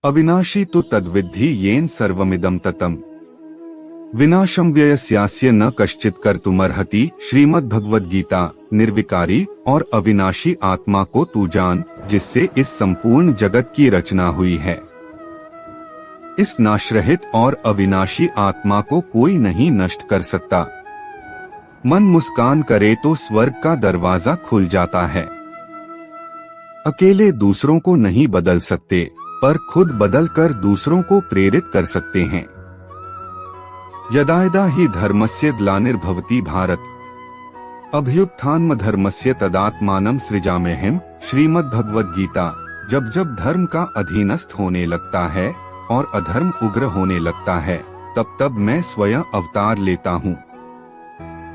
अविनाशी तो तद्विद्धि येन सर्वमिदं ततम्। विनाशं व्ययस्यास्य न कश्चित् कर्तुमर्हति। श्रीमद् भगवद गीता। निर्विकारी और अविनाशी आत्मा को तू जान, जिससे इस संपूर्ण जगत की रचना हुई है। इस नाशरहित और अविनाशी आत्मा को कोई नहीं नष्ट कर सकता। मन मुस्कान करे तो स्वर्ग का दरवाजा खुल जाता है। अकेले दूसरों को नहीं बदल सकते, पर खुद बदलकर दूसरों को प्रेरित कर सकते हैं। यदा यदा हि धर्मस्य ग्लानिर्भवति भारत, अभ्युत्थानमधर्मस्य तदात्मानं सृजाम्यहम्। श्रीमद् भगवद गीता। जब जब धर्म का अधीनस्थ होने लगता है और अधर्म उग्र होने लगता है, तब तब मैं स्वयं अवतार लेता हूँ।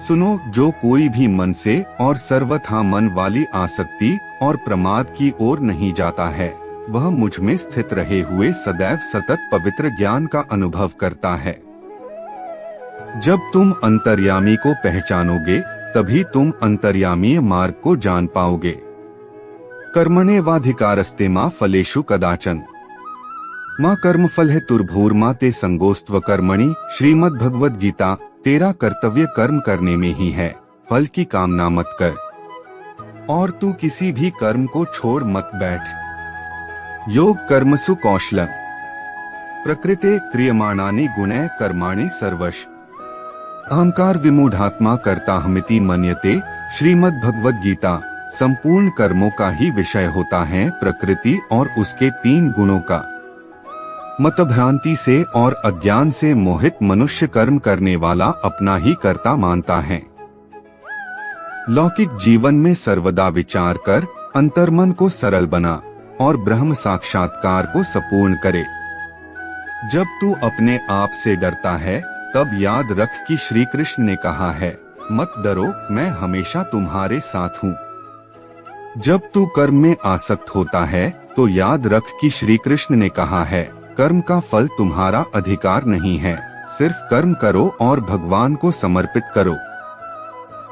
सुनो, जो कोई भी मन से और सर्वथा मन वाली आसक्ति और प्रमाद की ओर नहीं जाता है, वह मुझ में स्थित रहे हुए सदैव सतत पवित्र ज्ञान का अनुभव करता है। जब तुम अंतर्यामी को पहचानोगे, तभी तुम अंतर्यामीय मार्ग को जान पाओगे। कर्मण्येवाधिकारस्ते मा फलेषु कदाचन माँ कर्मफल है तुर्भूर्मा ते संगोस्त्व कर्मणि। श्रीमद् भगवद गीता। तेरा कर्तव्य कर्म करने में ही है, फल की कामना मत कर, और तू किसी भी कर्म को छोड़ मत बैठ। योग कर्मसु कौशलम् प्रकृते क्रियमाणानि गुणैः कर्माणि सर्वश। अहंकार विमूढ़ात्मा कर्ताहमिति मन्यते। श्रीमद् भगवद गीता। संपूर्ण कर्मों का ही विषय होता है प्रकृति और उसके 3 गुणों का। मतभ्रांति से और अज्ञान से मोहित मनुष्य कर्म करने वाला अपना ही कर्ता मानता है। लौकिक जीवन में सर्वदा विचार कर अंतर्मन को सरल बना और ब्रह्म साक्षात्कार को संपूर्ण करे। जब तू अपने आप से डरता है, तब याद रख कि श्री कृष्ण ने कहा है, मत डरो, मैं हमेशा तुम्हारे साथ हूँ। जब तू कर्म में आसक्त होता है, तो याद रख कि श्री कृष्ण ने कहा है, कर्म का फल तुम्हारा अधिकार नहीं है, सिर्फ कर्म करो और भगवान को समर्पित करो।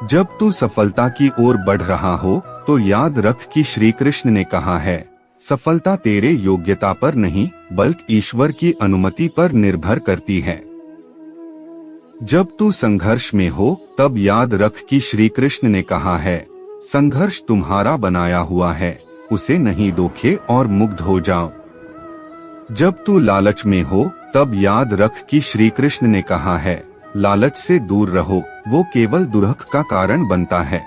जब तू सफलता की ओर बढ़ रहा हो, तो याद रख कि श्री कृष्ण ने कहा है, सफलता तेरे योग्यता पर नहीं, बल्कि ईश्वर की अनुमति पर निर्भर करती है। जब तू संघर्ष में हो, तब याद रख कि श्री कृष्ण ने कहा है, संघर्ष तुम्हारा बनाया हुआ है, उसे नहीं दोखे और मुग्ध हो जाओ। जब तू लालच में हो, तब याद रख कि श्री कृष्ण ने कहा है, लालच से दूर रहो, वो केवल दुर्ख का कारण बनता है।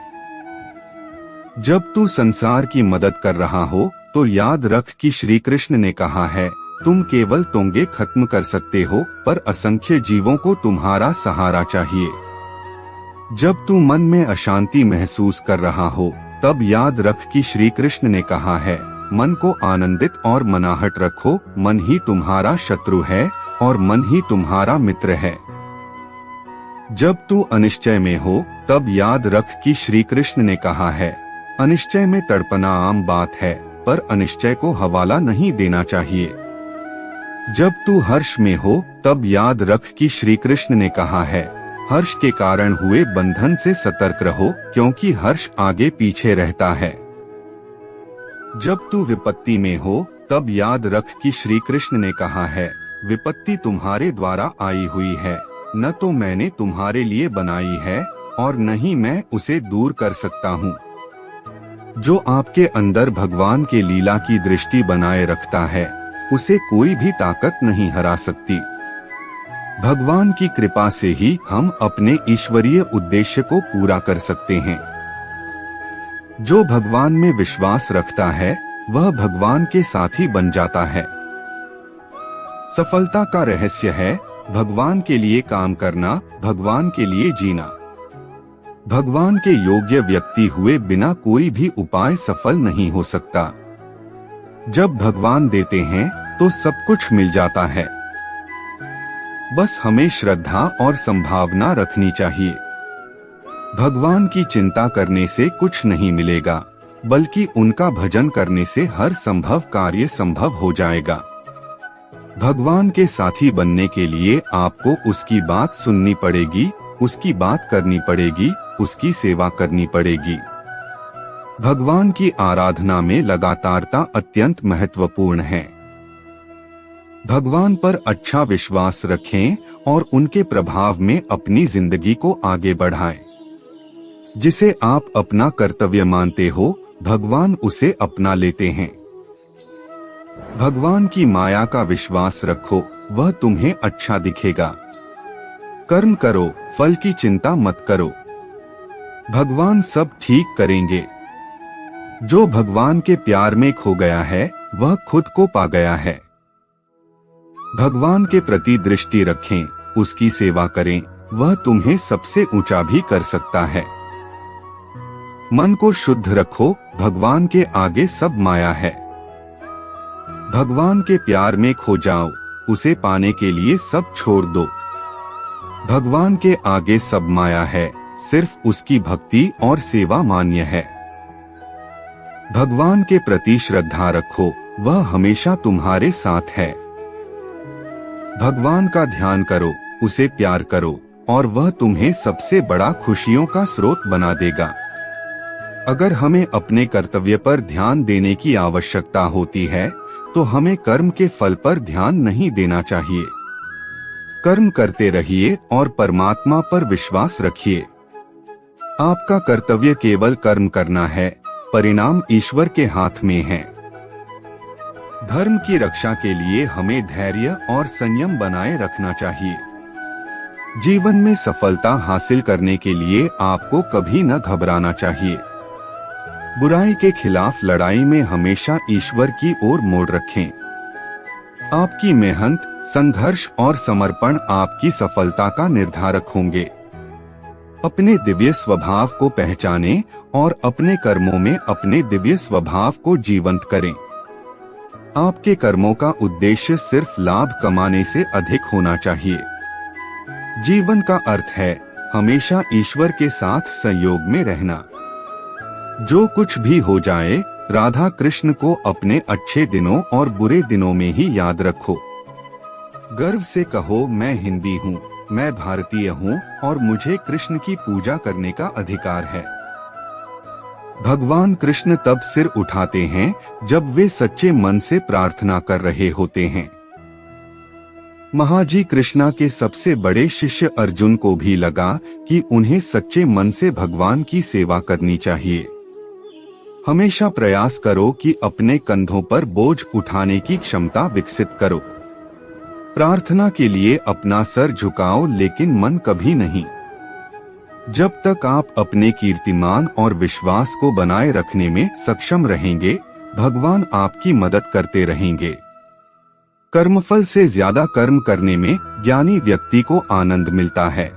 जब तू संसार की मदद कर रहा हो, तो याद रख कि श्री कृष्ण ने कहा है, तुम केवल तोंगे खत्म कर सकते हो, पर असंख्य जीवों को तुम्हारा सहारा चाहिए। जब तू मन में अशांति महसूस कर रहा हो, तब याद रख कि श्री कृष्ण ने कहा है, मन को आनंदित और मनाहट रखो, मन ही तुम्हारा शत्रु है और मन ही तुम्हारा मित्र है। जब तू अनिश्चय में हो, तब याद रख कि श्री कृष्ण ने कहा है, अनिश्चय में तड़पना आम बात है, पर अनिश्चय को हवाला नहीं देना चाहिए। जब तू हर्ष में हो, तब याद रख कि श्री कृष्ण ने कहा है, हर्ष के कारण हुए बंधन से सतर्क रहो, क्योंकि हर्ष आगे पीछे रहता है। जब तू विपत्ति में हो, तब याद रख कि श्री कृष्ण ने कहा है, विपत्ति तुम्हारे द्वारा आई हुई है, न तो मैंने तुम्हारे लिए बनाई है और न ही मैं उसे दूर कर सकता हूँ। जो आपके अंदर भगवान के लीला की दृष्टि बनाए रखता है, उसे कोई भी ताकत नहीं हरा सकती। भगवान की कृपा से ही हम अपने ईश्वरीय उद्देश्य को पूरा कर सकते हैं। जो भगवान में विश्वास रखता है, वह भगवान के साथी बन जाता है। सफलता का रहस्य है भगवान के लिए काम करना, भगवान के लिए जीना। भगवान के योग्य व्यक्ति हुए बिना कोई भी उपाय सफल नहीं हो सकता। जब भगवान देते हैं, तो सब कुछ मिल जाता है। बस हमें श्रद्धा और संभावना रखनी चाहिए। भगवान की चिंता करने से कुछ नहीं मिलेगा, बल्कि उनका भजन करने से हर संभव कार्य संभव हो जाएगा। भगवान के साथी बनने के लिए आपको उसकी बात सुननी पड़ेगी, उसकी बात करनी पड़ेगी, उसकी सेवा करनी पड़ेगी। भगवान की आराधना में लगातारता अत्यंत महत्वपूर्ण है। भगवान पर अच्छा विश्वास रखें और उनके प्रभाव में अपनी जिंदगी को आगे बढ़ाएं। जिसे आप अपना कर्तव्य मानते हो, भगवान उसे अपना लेते हैं। भगवान की माया का विश्वास रखो, वह तुम्हें अच्छा दिखेगा। कर्म करो, फल की चिंता मत करो, भगवान सब ठीक करेंगे। जो भगवान के प्यार में खो गया है, वह खुद को पा गया है। भगवान के प्रति दृष्टि रखें, उसकी सेवा करें, वह तुम्हें सबसे ऊंचा भी कर सकता है। मन को शुद्ध रखो, भगवान के आगे सब माया है। भगवान के प्यार में खो जाओ, उसे पाने के लिए सब छोड़ दो। भगवान के आगे सब माया है, सिर्फ उसकी भक्ति और सेवा मान्य है। भगवान के प्रति श्रद्धा रखो, वह हमेशा तुम्हारे साथ है। भगवान का ध्यान करो, उसे प्यार करो और वह तुम्हें सबसे बड़ा खुशियों का स्रोत बना देगा। अगर हमें अपने कर्तव्य पर ध्यान देने की आवश्यकता होती है, तो हमें कर्म के फल पर ध्यान नहीं देना चाहिए। कर्म करते रहिए और परमात्मा पर विश्वास रखिए। आपका कर्तव्य केवल कर्म करना है, परिणाम ईश्वर के हाथ में है। धर्म की रक्षा के लिए हमें धैर्य और संयम बनाए रखना चाहिए। जीवन में सफलता हासिल करने के लिए आपको कभी न घबराना चाहिए। बुराई के खिलाफ लड़ाई में हमेशा ईश्वर की ओर मोड़ रखें। आपकी मेहनत, संघर्ष और समर्पण आपकी सफलता का निर्धारक होंगे। अपने दिव्य स्वभाव को पहचानें और अपने कर्मों में अपने दिव्य स्वभाव को जीवंत करें। आपके कर्मों का उद्देश्य सिर्फ लाभ कमाने से अधिक होना चाहिए। जीवन का अर्थ है हमेशा ईश्वर के साथ संयोग में रहना। जो कुछ भी हो जाए, राधा कृष्ण को अपने अच्छे दिनों और बुरे दिनों में ही याद रखो। गर्व से कहो, मैं हिंदी हूँ, मैं भारतीय हूँ और मुझे कृष्ण की पूजा करने का अधिकार है। भगवान कृष्ण तब सिर उठाते हैं जब वे सच्चे मन से प्रार्थना कर रहे होते हैं। महाजी कृष्णा के सबसे बड़े शिष्य अर्जुन को भी लगा कि उन्हें सच्चे मन से भगवान की सेवा करनी चाहिए। हमेशा प्रयास करो कि अपने कंधों पर बोझ उठाने की क्षमता विकसित करो। प्रार्थना के लिए अपना सर झुकाओ, लेकिन मन कभी नहीं। जब तक आप अपने कीर्तिमान और विश्वास को बनाए रखने में सक्षम रहेंगे, भगवान आपकी मदद करते रहेंगे। कर्मफल से ज्यादा कर्म करने में ज्ञानी व्यक्ति को आनंद मिलता है।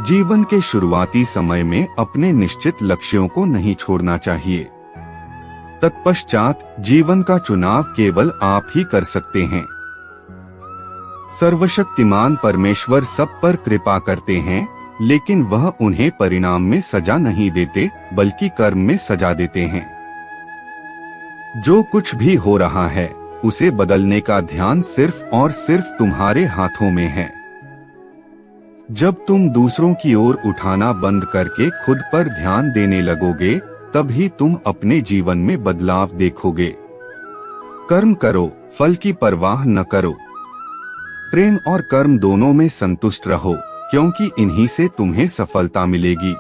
जीवन के शुरुआती समय में अपने निश्चित लक्ष्यों को नहीं छोड़ना चाहिए। तत्पश्चात जीवन का चुनाव केवल आप ही कर सकते हैं। सर्वशक्तिमान परमेश्वर सब पर कृपा करते हैं, लेकिन वह उन्हें परिणाम में सजा नहीं देते, बल्कि कर्म में सजा देते हैं। जो कुछ भी हो रहा है, उसे बदलने का ध्यान सिर्फ और सिर्फ तुम्हारे हाथों में है। जब तुम दूसरों की ओर उठाना बंद करके खुद पर ध्यान देने लगोगे, तभी तुम अपने जीवन में बदलाव देखोगे। कर्म करो, फल की परवाह न करो। प्रेम और कर्म दोनों में संतुष्ट रहो, क्योंकि इन्हीं से तुम्हें सफलता मिलेगी।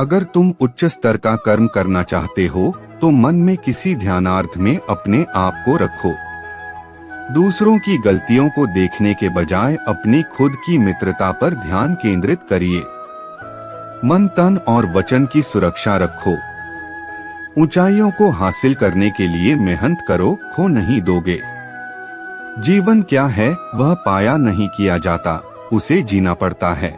अगर तुम उच्च स्तर का कर्म करना चाहते हो, तो मन में किसी ध्यानार्थ में अपने आप को रखो। दूसरों की गलतियों को देखने के बजाय अपनी खुद की मित्रता पर ध्यान केंद्रित करिए। मन, तन और वचन की सुरक्षा रखो। ऊंचाइयों को हासिल करने के लिए मेहनत करो, खो नहीं दोगे। जीवन क्या है, वह पाया नहीं किया जाता, उसे जीना पड़ता है।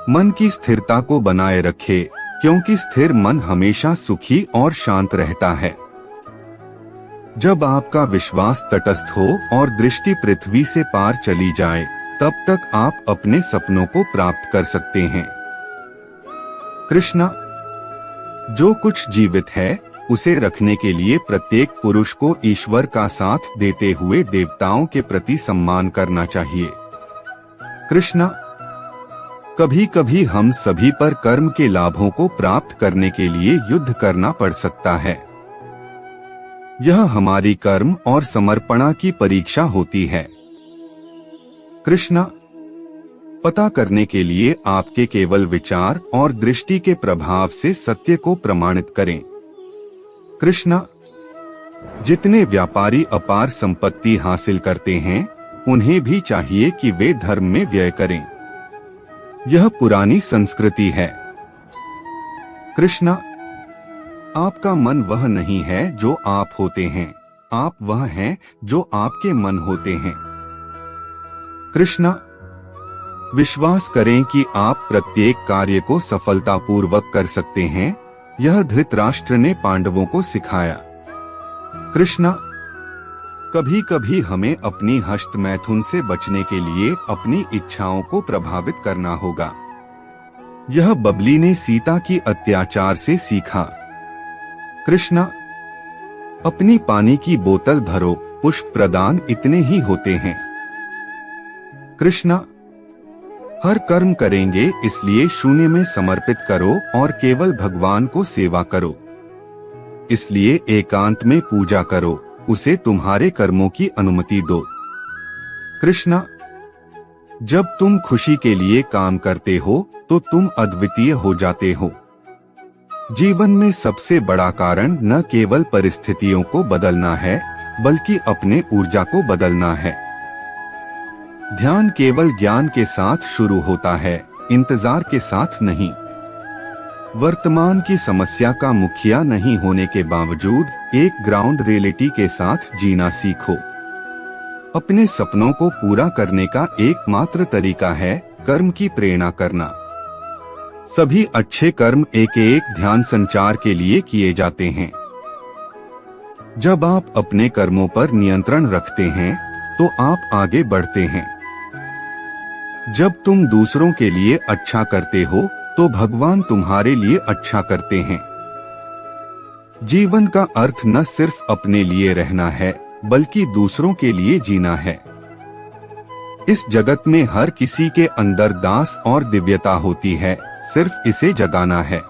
मन की स्थिरता को बनाए रखे, क्योंकि स्थिर मन हमेशा सुखी और शांत रहता है। जब आपका विश्वास तटस्थ हो और दृष्टि पृथ्वी से पार चली जाए, तब तक आप अपने सपनों को प्राप्त कर सकते हैं। कृष्णा, जो कुछ जीवित है, उसे रखने के लिए प्रत्येक पुरुष को ईश्वर का साथ देते हुए देवताओं के प्रति सम्मान करना चाहिए। कृष्णा, कभी कभी हम सभी पर कर्म के लाभों को प्राप्त करने के लिए युद्ध करना पड़ सकता है। यह हमारी कर्म और समर्पणा की परीक्षा होती है। कृष्णा, पता करने के लिए आपके केवल विचार और दृष्टि के प्रभाव से सत्य को प्रमाणित करें। कृष्णा, जितने व्यापारी अपार संपत्ति हासिल करते हैं, उन्हें भी चाहिए कि वे धर्म में व्यय करें। यह पुरानी संस्कृति है। कृष्णा, आपका मन वह नहीं है जो आप होते हैं, आप वह हैं जो आपके मन होते हैं। कृष्णा, विश्वास करें कि आप प्रत्येक कार्य को सफलतापूर्वक कर सकते हैं। यह धृतराष्ट्र ने पांडवों को सिखाया। कृष्णा, कभी कभी हमें अपनी हस्त मैथुन से बचने के लिए अपनी इच्छाओं को प्रभावित करना होगा। यह बबली ने सीता की अत्याचार से सीखा। कृष्णा, अपनी पानी की बोतल भरो, पुष्प प्रदान इतने ही होते हैं। कृष्णा, हर कर्म करेंगे इसलिए शून्य में समर्पित करो और केवल भगवान को सेवा करो। इसलिए एकांत में पूजा करो, उसे तुम्हारे कर्मों की अनुमति दो। कृष्णा, जब तुम खुशी के लिए काम करते हो तो तुम अद्वितीय हो जाते हो। जीवन में सबसे बड़ा कारण न केवल परिस्थितियों को बदलना है, बल्कि अपने ऊर्जा को बदलना है। ध्यान केवल ज्ञान के साथ शुरू होता है, इंतजार के साथ नहीं। वर्तमान की समस्या का मुखिया नहीं होने के बावजूद एक ग्राउंड रियलिटी के साथ जीना सीखो। अपने सपनों को पूरा करने का एकमात्र तरीका है कर्म की प्रेरणा करना। सभी अच्छे कर्म एक एक ध्यान संचार के लिए किए जाते हैं। जब आप अपने कर्मों पर नियंत्रण रखते हैं तो आप आगे बढ़ते हैं। जब तुम दूसरों के लिए अच्छा करते हो तो भगवान तुम्हारे लिए अच्छा करते हैं। जीवन का अर्थ न सिर्फ अपने लिए रहना है, बल्कि दूसरों के लिए जीना है। इस जगत में हर किसी के अंदर दास और दिव्यता होती है, सिर्फ इसे जगाना है।